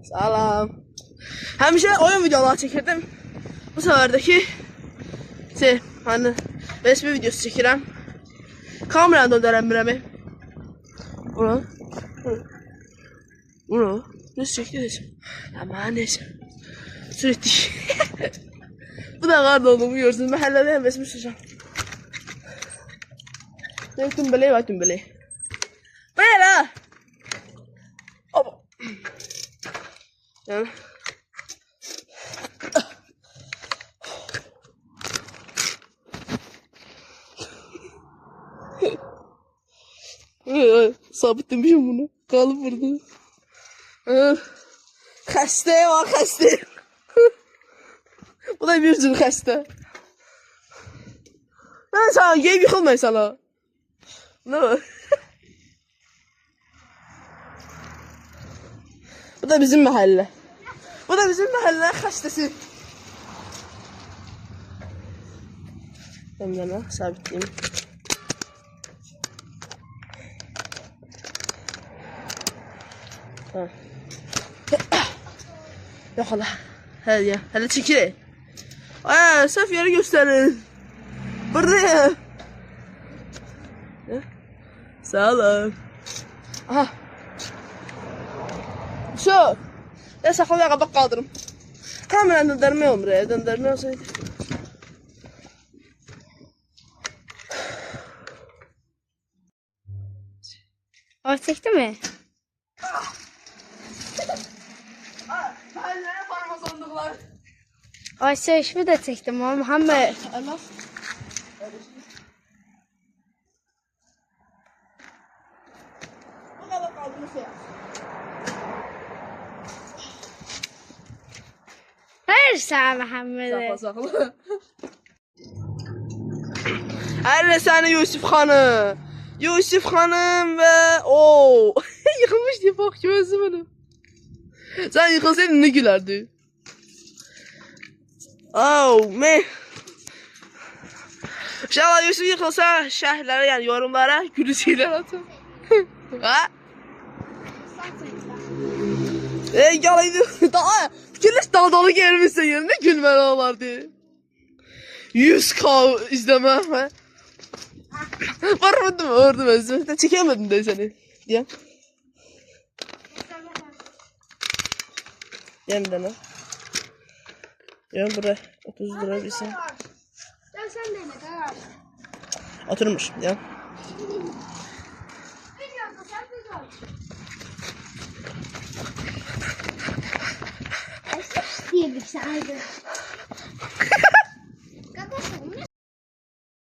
Salam. Həmişə oyun videoları çəkirdim. Bu seferdeki hani resmi videosu çəkirəm. Kameranı döndərəm. Bunu nasıl çəkəcəm? Ama neyse. Sürekli. Bu da qarda olduğumu görsünüz. Məhəllədə hem resmi çəkəcəm. Ne tümbeleyi var tümbeleyi. Buraya la. Hop. Yani. Sabitlemişim bunu. Kalıp burada. Xəstə var xəstə. Bu da bir cür xəstə. Ben sana geyib yıxılmayı sana. Ne var? Bu da bizim mahalle. Bu da bizim mahalle xəstəsi. Ben yana sabitleyeyim. Ha. Yok hala. Hadi ya. Hadi çekil. Aa, saf yeri gösterin. Burada ya. Sağ olun. Aha. Şu. Ya saxlaya qabaq qaldırım. Kameranı döndərmək olmur ya. Döndərmək olsaydı. O çekti mi? Mahalleye parma sandıklar. O söyüşümü de çektim ama Muhammed. Allah. Bu kadar kaldırırsa ya. Hayır sen Muhammed'e. Sakla. Her seni Yusuf Hanım. Yusuf Hanım ve o yıkılmış diye bak gözümünü. Sen yıkılsaydın ne gülerdi? Oh man. İnşallah Yusuf yıkılsa şerhlere yani yorumlara gülüşeyler atın. Ha? Yalaydı. Daha fikirleş daldalı gelmişsin yerine gülmeli olardı. 100K izleme. Ha? Varmadım orada ben çekemedim de seni. Ya. Yeniden ha. Ya buraya 30 lira bilsin. Ya sen de ne kadar? Oturmuş ya. Yedik sadece.